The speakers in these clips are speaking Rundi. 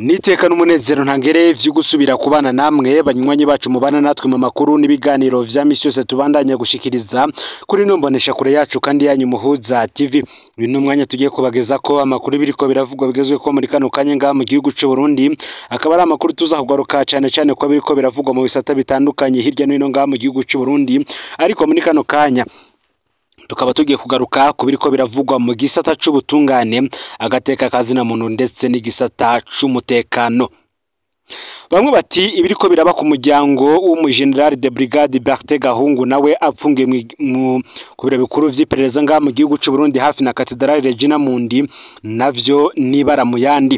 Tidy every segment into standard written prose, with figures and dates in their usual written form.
Niteka n'umunezero ntangere vyo gusubira kubana namwe banywanyi bacu mubana natwe mu makuru n'ibiganiro vya misi yose tubandanya gushikiriza kuri nombonesha kure yacu kandi yanyu Muhuza TV. Uyu n'umwanya tugiye kubageza ko amakuru biriko biravugwa bigezwe ko muri kano kanya ngaha mu gihugu c'u Burundi, akaba ari amakuru tuzakugaruka cyane ko biriko biravugwa mu bisata bitandukanye hirya no hino ngaha mu gihugu c'u Burundi, ariko muri kano kanya tukaba tugiye kugaruka kubiriko biravugwa mu gisata c'ubutungane, agateka kazina muntu ndetse n'igisata c'umutekano. Bamwe bati ibiriko biraba ku muryango w'umujenerali de brigade Bertin Gahungu nawe apfungiye mu kubira bikuru vy'iperereza ngaha mu gihugu c'u Burundi hafi na Katedrale Regina Mundi, navyo nibara mu yandi.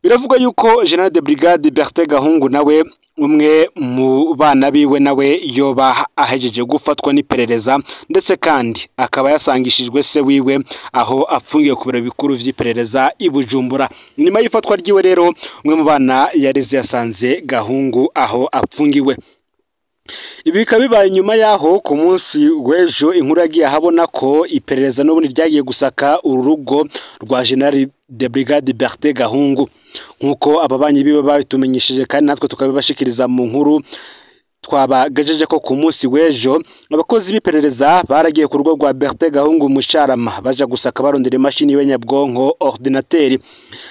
Biravugwa yuko General de brigade Bertin Gahungu nawe umwe mu bana biwe nawe yoba ahejeje gufatwa n'iperereza, ndetse kandi akaba yasangishijwe se wiwe aho apfungiye ku biro bikuru vy'iperereza i Bujumbura. Nyuma y'ifatwa ryiwe rero umwe mu bana yareze yasanze Gahungu aho apfungiwe. Ibi bikaba bibaye nyuma yaho ku munsi w'ejo inkuru yagiye habona ko iperereza n'ubundi ryagiye gusaka urugo rwa General de brigade Bertin Gahungu, nkuko ababanyi biwe babitumenyeshije kandi natwe tukabibashikiriza mu nkuru twabagejeje ko ku munsi w'ejo abakozi b'iperereza baragiye ku rugo rwa Bertin Gahungu mu Carama baja gusaka barondera imashini yiwe nyabwonko ordinateur.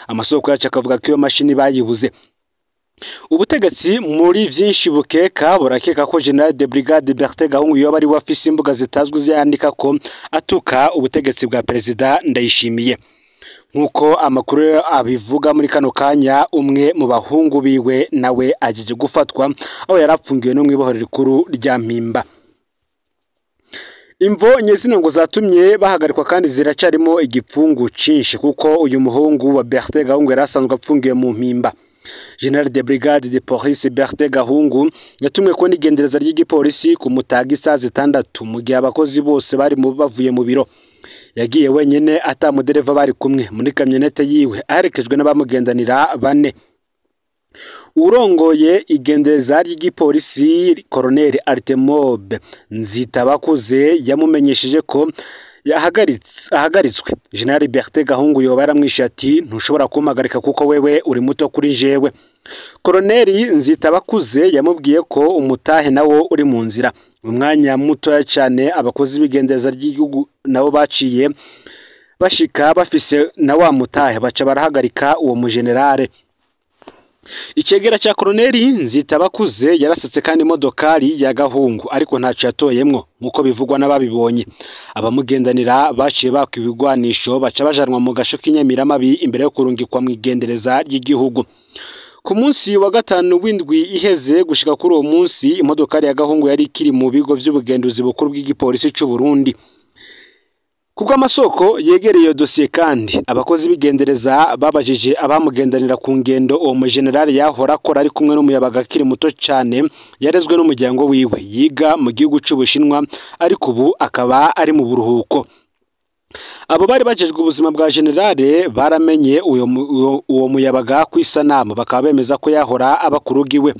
Amasoko yacu akavuga ko iyo mashini bayibuze. Ubutegetsi muri vyinshi bukeka burakeka ko General de brigade Bertin Gahungu yoba ari wafise imbuga zitazwi ziyandika ko atuka ubutegetsi bwa Perezida Ndayishimiye. Nkuko amakuru abivuga muri kano kanya umwe mu bahungu biwe nawe ajeje gufatwa aho yarapfungiwe no mwibohoro rikuru rya Mpimba. Imvo nyezino ngo zatumye bahagarikwa kandi ziracarimo igipfungu cinshi kuko uyu muhungu wa Bertin Gahungu yarasanzwe apfungiwe mu Mpimba. General de brigade de police Bertin Gahungu yatumwe ko n'igendereza ry'igipolisi ku Mutaga isaha 6 mu gihe abakozi bose bari bavuye mu biro. Yagiye wenyene atamudereva bari kumwe muri kamyonete yiwe aherekejwe n'abamugendanira bane. Urongoye igendereza ry'igipolisi Colonel Artemob Nzitabakuze yamumenyesheje ko yahagaritswe. General Bertin Gahungu yoba yaramwishe ati ntushobora kumpagarika kuko wewe uri muto kuri jewe. Colonel Nzitabakuze yamubwiye ko umutahe nawo uri mu nzira. Mu mwanya muto cyane abakozi b'igendereza ry'igihugu nabo baciye bashika bafise na wa mutahe baca barahagarika uwo mujenerale. Icegera cya Colonel Nzitabakuze yarasetse kandi imodokari ya Gahungu ariko ntaco yatoyemwo nkuko bivugwa n'ababibonye. Abamugendanira baciye bakwibigwanisho baca bajanwa mu gasho k'Inyamiramabi imbere yo kurungikwa mu igendereza ry'igihugu. Ku munsi wa gatanu w'indwi iheze gushika kuri uwo munsi imodokari ya Gahungu yari kiri mu bigo vy'ubugenduzi bukuru bw'igipolisi c'u Burundi. Kubwa amasoko yegereye iyo dosiye kandi abakozi b'igendereza babajije abamugendanira ku ngendo uwo mujenerali yahora akora ari kumwe n'umuyabaga akiri muto cyane yarezwe n'umuryango wiwe yiga mu gihugu c'Ubushinwa ariko ubu akaba ari mu buruhuko. Abo bari bajejwe ubuzima bwa generale baramenye uwo muyabaga kw'isanamu bakaba bemeza ko yahora abakurugiwe.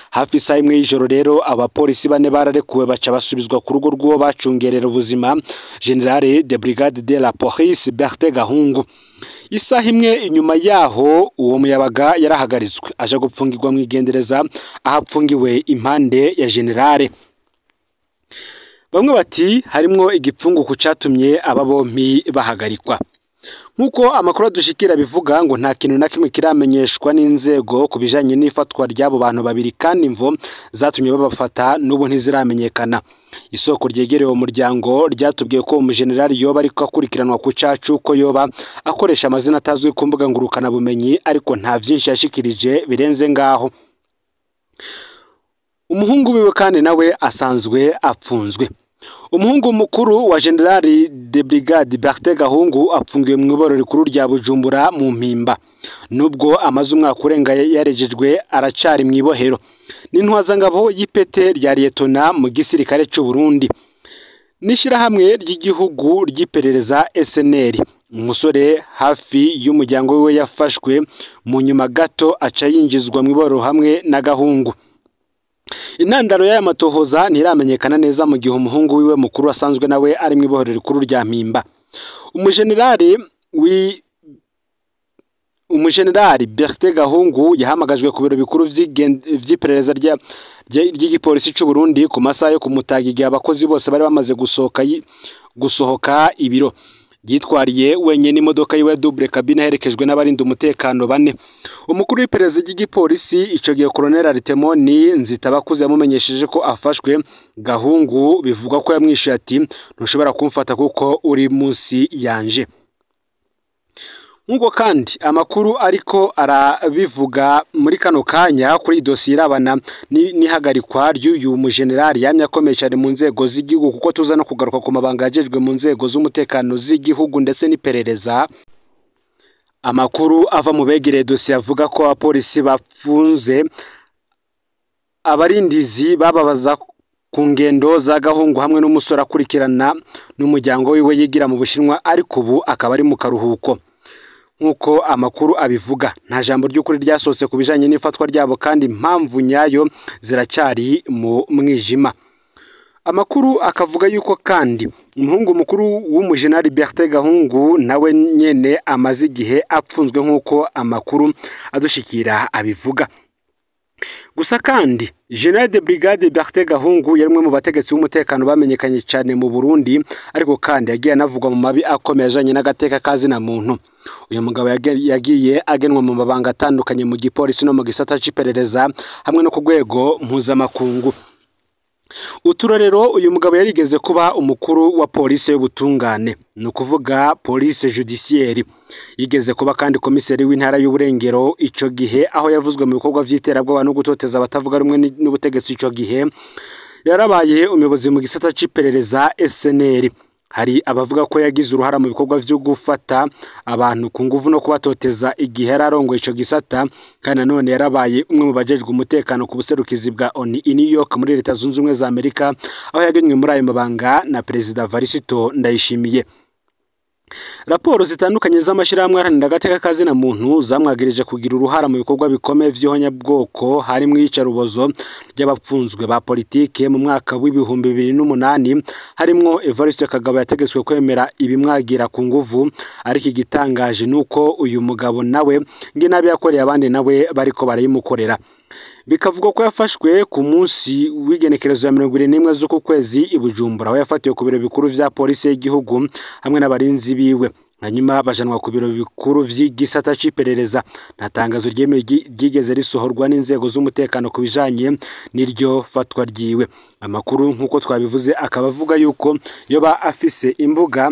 Hafi saa 1 y'ijoro rero abapolisi bane bararekuwe baca basubizwa ku rugo rw'uwo bacungerera ubuzima General de brigade de la police Bertin Gahungu. Isaha 1 inyuma yaho uwo muyabaga yarahagaritswe aje gupfungirwa mu igendereza ahapfungiwe impande ya generale. Bamwe bati harimwo igipfungu kucatumye aba bompi bahagarikwa. Nkuko amakuru dushikira bivuga ngo nta kintu na kimwe kiramenyeshwa n'inzego kubijanye n'ifatwa ry'abo bantu babiri kandi imvo zatumye babafata n'ubu ntiziramenyekana. Isoko ryegereye umuryango ryatubwiye ko umujenerali yoba ariko akurikiranwa ku cacu ko yoba akoresha amazina atazwi ku mbuga ngurukana bumenyi ariko nta vyinshi yashikirije birenze ngaho. Umuhungu wiwe kandi nawe asanzwe apfunzwe. Umuhungu mukuru wa General de brigade Bertin Gahungu apfungiwe mu ibohoro rikuru rya Bujumbura mu Mpimba. Nubwo amaze umwaka urenga yarejejwe aracari mu ibohero. N'intwazangabo y'ipete rya Lieutenant mu gisirikare c'u Burundi. N'ishirahamwe ry'igihugu ry'iperereza SNL. Umusore hafi y'umuryango wiwe yafashwe mu nyuma gato aca yinjizwa mu ibohoro hamwe na Gahungu. Intandaro y'aya matohoza ntiramenyekana neza mu gihe umuhungu wiwe mukuru asanzwe nawe ari mu ibohoro rikuru rya Mpimba. Umujenerali umujenerali Bertin Gahungu yahamagajwe ku biro bikuru vy'iperereza ry'igipolisi c'u Burundi ku masaha yo kumutaga igihe abakozi bose bari bamaze gusohoka ibiro. Yitwariye wenyene imodoka yiwe double cabine herekejwe n'abarinda umutekano bane. Umukuru w'iperereza ry'igipolisi ico gihe Colonel Aritemoni Nzitabakuze yamumenyesheje ko afashwe. Gahungu bivugwa ko yamwishuye ati ntushobora kumfata kuko uri munsi yanje. Nkuko kandi amakuru ariko arabivuga muri kano kanya kuri dosiye irabana n'ihagarikwa ry'uyu mujenerali yamye akomeye cyane mu nzego z'igihugu, kuko tuza no kugaruka ku mabanga yajejwe mu nzego z'umutekano z'igihugu ndetse n'iperereza. Amakuru ava mu begereye dosiye avuga ko abapolisi bafunze abarindizi bababaza ku ngendo za Gahungu hamwe n'umusore akurikirana n'umuryango wiwe yigira mu Bushinwa, ariko ubu akaba ari mu karuhuko. Nkuko amakuru abivuga nta jambo ry'ukuri ryasose kubijanye n'ifatwa ryabo, kandi impamvu nyayo ziracyari mu mwijima. Amakuru akavuga yuko kandi umuhungu mukuru w'umujenerali Bertin Gahungu nawe nyene amaze igihe apfunzwe nkuko amakuru adushikira abivuga. Gusa kandi General de Brigade Bertin Gahungu yarimwe mu bategetsi b'umutekano bamenyekanye cyane mu Burundi, ariko kandi yagiye anavugwa mu mabi akomeye ajanye n'agateka kazi na muntu. Uyu mugabo yagiye agenwa mu mabanga atandukanye mu gipolisi no mu gisata c'iperereza hamwe no ku rwego mpuzamakungu. Uturorero, uyu mugabo yarigeze kuba umukuru wa polisi y'ubutungane, no kuvuga police judiciaire. Yigeze kuba kandi komiseri w'intara y'Uburengero ico gihe, aho yavuzwe mu bikorwa vy'iterabwoba no gutoteza abatavuga rumwe n'ubutegetsi. Ico gihe yarabaye umuyobozi mu gisata c'iperereza SNL. Hari abavuga ko yagize uruhara mu bikorwa vyo gufata abantu ku nguvu no kubatoteza igihe yararongoye ico gisata, kandi none yarabaye umwe mu bajejwe umutekano ku buserukizi bwa ONU i New York muri Leta Zunze Ubumwe za Amerika, aho yagenywe muri ayo mabanga na Perezida Varisito Ndayishimiye. Raporo zitandukanye z'amashirahamwe aharanira agateka kazi na muntu zamwagirije kugira uruhara mu bikorwa bikomeye vy'ihonyabwoko, harimo iyicarubozo ry'abapfunzwe ba politike mu mwaka w'ibihumbi 2008, harimo Evariste Kagabo yategetswe kwemera ibimwagira ku nguvu. Ariko igitangaje nuko uyu mugabo nawe nginabi yakoreye abandi nawe bariko barayimukorera. Bikavuga ko yafashwe ku munsi w'igenekerezo ya 21 z'uku kwezi i Bujumbura, aho yafatiwe ku biro bikuru vya polisi y'igihugu hamwe n'abarinzi biwe, hanyuma bajanwa ku biro bikuru vy'igisata c'iperereza. Nta tangazo ryigeze risohorwa n'inzego z'umutekano ku bijanye n'iryo fatwa ryiwe. Amakuru nkuko twabivuze akaba avuga yuko yoba afise imbuga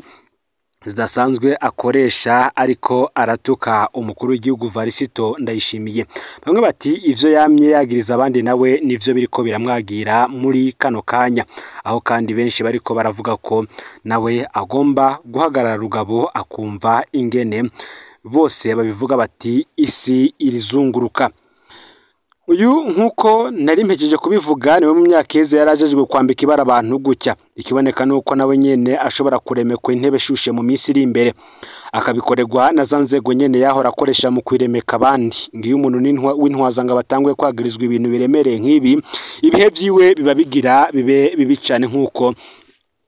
zidasanzwe akoresha ariko aratuka umukuru w'igihugu Varisito Ndayishimiye. Bamwe bati ivyo yamye yagiriza abandi nawe nivyo biriko biramwagira muri kano kanya, aho kandi benshi bariko baravuga ko nawe agomba guhagarara rugabo akumva ingene bose babivuga bati isi irizunguruka. Uyu nkuko nari mpejeje kubivuga niwe mu myaka yeze yarajejwe kwambika ibara abantu gutya. Ikiboneka nuko nawe nyene ashobora kuremekwa intebe shushe mu minsi iri imbere, akabikorerwa na zanzego nyene yahora akoresha mu kwiremeka abandi. Ngiyo umuntu w'intwaza ngo batangwe kwagirizwa ibintu biremereye nk'ibi, ibihe vyiwe biba bigira bibe bibi cane nkuko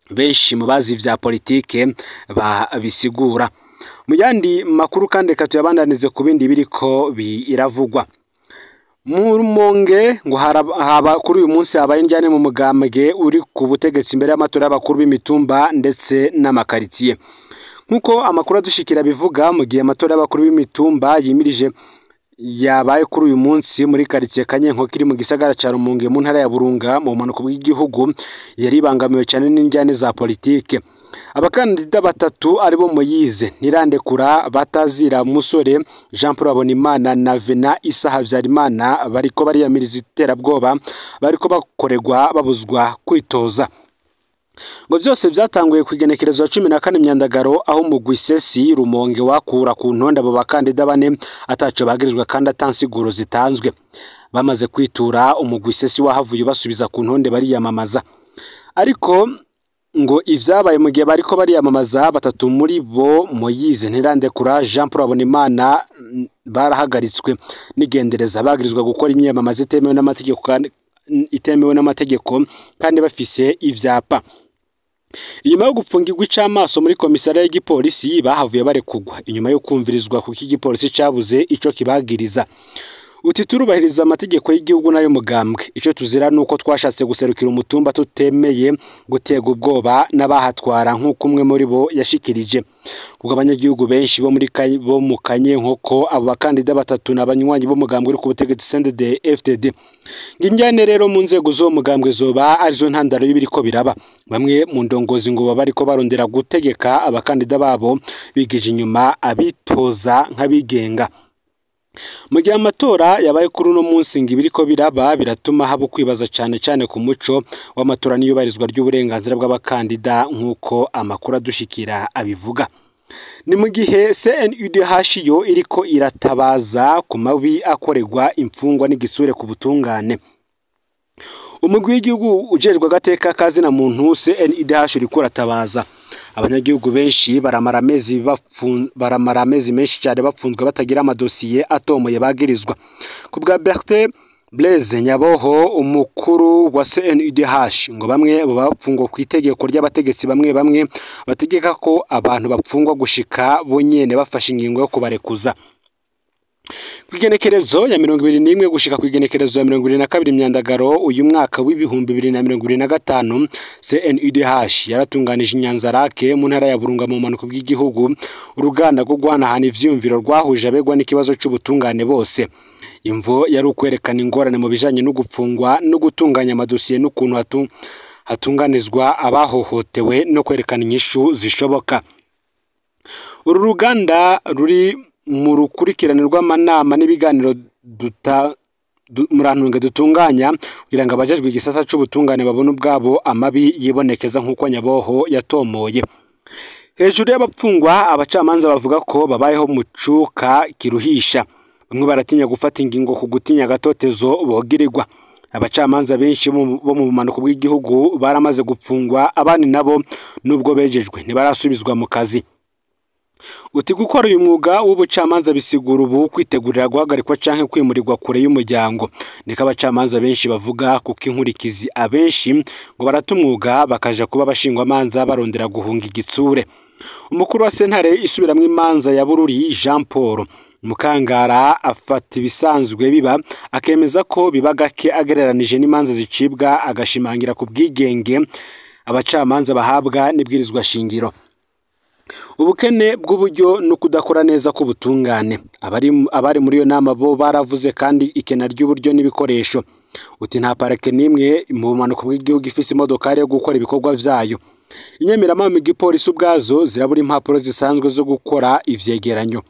benshi mu bazi vya politike babisigura. Mu yandi makuru kandi katuyabandanize ku bindi biriko biravugwa. Mu Rumonge ngo haba kuri uyu munsi habaye injyane mu mugambwe uri ku butegetsi imbere y'amatora y'abakuru b'imitumba ndetse n'amakaritsiye. Nkuko amakuru adushikira bivuga, mu gihe amatora y'abakuru b'imitumba yimirije yabaye kuri uyu munsi muri karitsiye Kanyenko kiri mu gisagara ca Rumonge mu ntara ya Burunga mu bumanuko bw'igihugu, yari bangamiwe cyane n'injyane za politike. Abakandida batatu aribo Moyize Ntirandekura, Batazira Musore Jean Paul Abonimana na Vena Isa Havyarimana bariko bariyamiriza iterabwoba bariko bakorerwa babuzwa kwitoza. Ngo byose byatanguye kwigenekerezo 14 Myandagaro, aho mu Gwisesi Rumonge wakura ku ntonda abo bakandida bane ataco bagirizwa kandi atansiguro zitanzwe. Bamaze kwitura umugwisesi wahavuye basubiza ku ntonde bariyamamaza. Ariko ngo ivyabaye mu gihe bariko bariyamamaza, batatu muri bo Moyize Ntirandekura Jean Paul Abonimana barahagaritswe n'igendereza bagirizwa gukora imyamamaza itemewe n'amategeko kandi bafise ivyapa. inyuma yo gupfungirwa icamaso muri komisariya y'igipolisi bahavuye barekugwa inyuma yo kumvirizwa kuko igipolisi cabuze ico kibagiriza. Uti turubahiriza amategeko y'igihugu nayo mugambwe, ico tuzira nuko twashatse guserukira umutumba tutemeye gutega ubwoba n'abahatwara nk'uko umwe muri bo yashikirije. Kuko abanyagihugu benshi bo mu Kanyenkoko abo bakandida batatu n'abanywanyi bo mugambwe uri ku butegetsi CNDD-FDD. Nginjyane rero mu nzego zo mugambwe zoba arizo ntandaro y'ibiriko biraba. Bamwe mu ndongozi ngo bariko barondera gutegeka abakandida babo bigije inyuma abitoza nk'abigenga. Mu gihe amatora yabaye kuri uno munsi ngo ibiriko biraba biratuma haba kwibaza cyane ku muco w'amatora n'iyubahirizwa ry'uburenganzira bw'abakandida nk'uko amakuru adushikira abivuga. Ni mu gihe CNUDH yo iriko iratabaza ku mabi akorerwa imfungwa n'igisure ku butungane. Umugwi w'igihugu ujejwe agateka kazina muntu CNUDH uriko uratabaza. Abanyagihugu benshi baramara amezi menshi cyane bapfunzwe batagira amadosiye atomoye bagirizwa. Ku bwa Bertin Blaise Nyaboho umukuru wa CNUDH ngo bamwe bapfungwa ku itegeko ry'abategetsi bamwe bategeka ko abantu bapfungwa gushika bonyene bafashe ingingo yo kubarekuza. Kwigenekerezo ya 21 gushika kwigenekerezo ya 22 Myandagaro uyu mwaka w'ibihumbi 2025 CNUDH yaratunganije Inyanzarake mu ntara ya Burunga mu manuko bw'igihugu uruganda rwo guhanahana ivyumviro rwahuje abegwa n'ikibazo c'ubutungane bose. Imvo yari ukwerekana ingorane mu bijanye no gupfungwa no gutunganya amadosiye n'ukuntu hatunganizwa abahohotewe no kwerekana inyishu zishoboka. Uru ruganda ruri mu rukurikirane rw'amanama n'ibiganiro murantunge dutunganya kugira ngo abajejwe igisata c'ubutungane babone ubwabo amabi yibonekeza nk'uko Nyaboho yatomoye. Hejuru y'abapfungwa abacamanza bavuga ko babayeho mu cuka kiruhisha. Bamwe baratinya gufata ingingo ku gutinya gatotezo bogirirwa. Abacamanza benshi bo mu manuko bw'igihugu baramaze gupfungwa, abandi nabo nubwo bejejwe ntibarasubizwa mu kazi. Uti gukora uyu mwuga w'ubucamanza bisigura ubu kwitegurira guhagarikwa canke kwimurirwa kure y'umuryango. Niko abacamanza benshi bavuga kuko inkurikizi abenshi ngo baratumwuga bakaja kuba bashingwa amanza barondera guhunga igitsure. Umukuru wa sentare isubiramwe imanza ya Bururi Jean Paul Mukangara afata ibisanzwe biba akemeza ko biba gake agereranije n'imanza zicibwa, agashimangira ku bwigenge abacamanza bahabwa n'ibwirizwa shingiro. Ubukene bw'uburyo no kudakora neza ku butungane abari muri yo nama bo baravuze kandi ikena ry'uburyo n'ibikoresho. Uti nta parake nimwe mu manuko bw'igihugu ifise imodokari yo gukora ibikorwa vyayo. Inyemeramama igipolisi ubwazo zirabura impapuro zisanzwe zo gukora ivyegeranyo.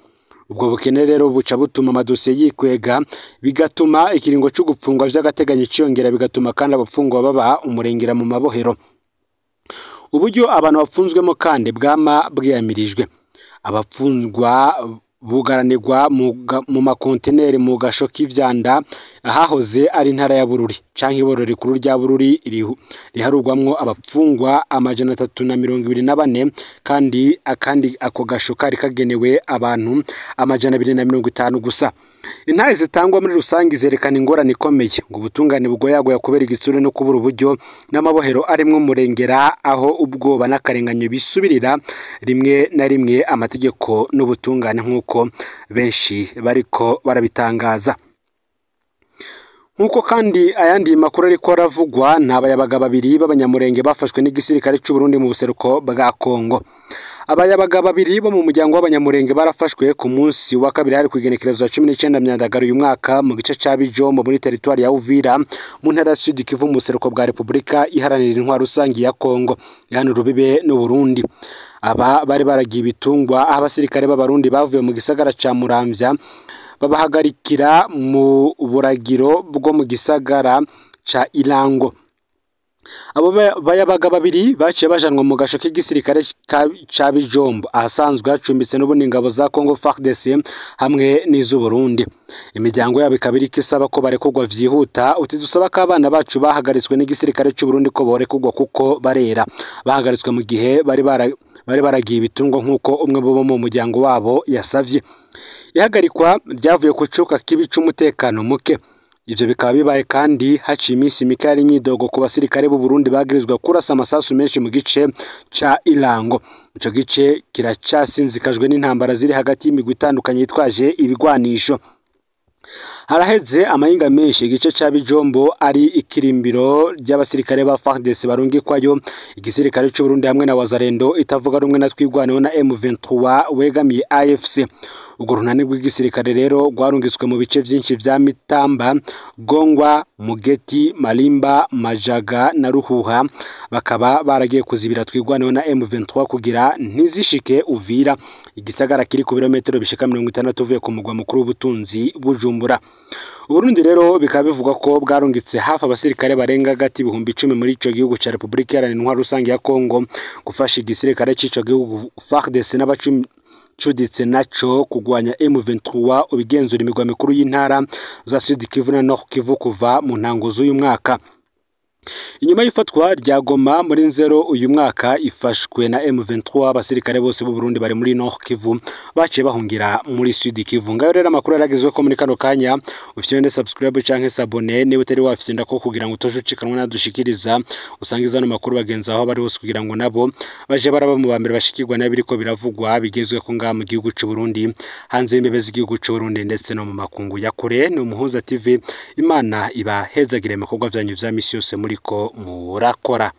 Ubwo bukene rero buca butuma amadosiye yikwega, bigatuma ikiringo cyo gupfungwa vy'agateganyo ciyongera, bigatuma kandi abapfungwa baba umurengera mu mabohero. Uburyo abantu bapfunzwemo kandi bwama bwiyamirijwe. Abapfunzwa bugaranirwa mu makontineri mu gasho k'ivyanda ahahoze ari intara ya Bururi canke iboro rikuru rya Bururi riharugwamwo abapfungwa 324 kandi ako gasho kari kagenewe abantu 250 gusa. Intahe zitangwa muri rusangi zerekana ingorane ikomeye ngo ubutungane bugoyagoya kubera igitsure no kubura uburyo n'amabohero arimwe umurengera, aho ubwoba n'akarenganyo bisubirira rimwe na rimwe amategeko n'ubutungane nk'uko benshi bariko barabitangaza. Nkuko kandi ayandi makuru ariko aravugwa n'abayabaga babiri b'abanyamurenge bafashwe n'igisirikare cy'u Burundi mu buseruko bwa Kongo. Abayabaga babiri bo mu muryango w'abanyamurenge barafashwe ku munsi wa kabiri hari kwigenekerezo ya 19 Myandagaro uyu mwaka mu gice ca Bijombo muri territoire ya Uvira mu ntara ya Sud Kivu mu buseruko bwa Republika iharanira intwaro rusangi ya Kongo yani rubibe n'u Burundi. Aba bari baragiye ibitungwa aho abasirikare b'abarundi bavuye mu gisagara ca Muramvya babahagarikira mu buragiro bwo mu gisagara ca Ilango. Abo bayabaga babiri baciye bajanwa mu gasho k'igisirikare ca Bijombo ahasanzwe hacumbitse n'ubundi ingabo za Congo FARDC hamwe n'iz'u Burundi. Imiryango yabo ikabiri kisaba ko barekurwa vyihuta. Uti dusaba ko abana bacu bahagaritswe n'igisirikare cy'u Burundi ko borekurwa kuko barera. Bahagaritswe mu gihe bari baragiye ibitungo nk'uko umwe bo mu muryango wabo yasavye. Ihagarikwa ryavuye ku cuka kibi c'umutekano muke. ivyo bikaba bibaye kandi haciye iminsi mike hari imyidogo ku basirikare b'u Burundi bagirizwa kurasa amasasu menshi mu gice ca Irango. Ico gice kiracasinzikajwe n'intambara ziri hagati y'imigwi itandukanye yitwaje ibigwanisho. Haraheze amahinga menshi igice ca Bijombo ari ikirimbiro ry'abasirikare ba FARDC barungikwayo igisirikare c'u Burundi hamwe na Wazalendo itavuga rumwe na twigwaneho na M23 wegamiye AFC. Ubwo runani rw'igisirikare rero rwarungitswe mu bice vyinshi vya Mitamba, Gongwa, Mugeti, Malimba, Majaga na Ruhuha, bakaba baragiye kuzibira twigwaneho na M23 kugira ntizishike Uvira, igisagara kiri ku birometero bishika 60 uvuye ku mugwa mukuru w'ubutunzi Bujumbura. Uburundi rero bikaba bivugwa ko bwarungitse hafi abasirikare barenga gati 10,000 muri ico gihugu ca Republika Iharanira Intwaro Rusange ya Kongo gufasha igisirikare c'ico gihugu FARDC n'abacuditse naco kugwanya M23 ubigenzura imigwa mikuru y'intara za Sud Kivu na Nord Kivu kuva mu ntango z'uyu mwaka. Inyuma y'ifatwa rya Goma muri Nzero uyu mwaka ifashwe na M23, abasirikare bose b'u Burundi bari muri Nord Kivu baciye bahungira muri Sud Kivu. Ngayo rero amakuru yaragizwe ko muri kano kanya ufite subscribe canke s'abonner niba utari wafite ko kugira ngo utoje ucikanwa nadushikiriza usangiza no makuru bagenza aho bari hose kugira ngo nabo baje baraba mu bambere bashikirwa nabiriko biravugwa bigezwe ko nga mu gihugu c'u Burundi hanze y'imbibe z'igihugu c'u Burundi ndetse no mu makungu ya kure. No Umuhuza TV, Imana ibahezagire amakorwa vyanyu vya misi yose muri ko murakora.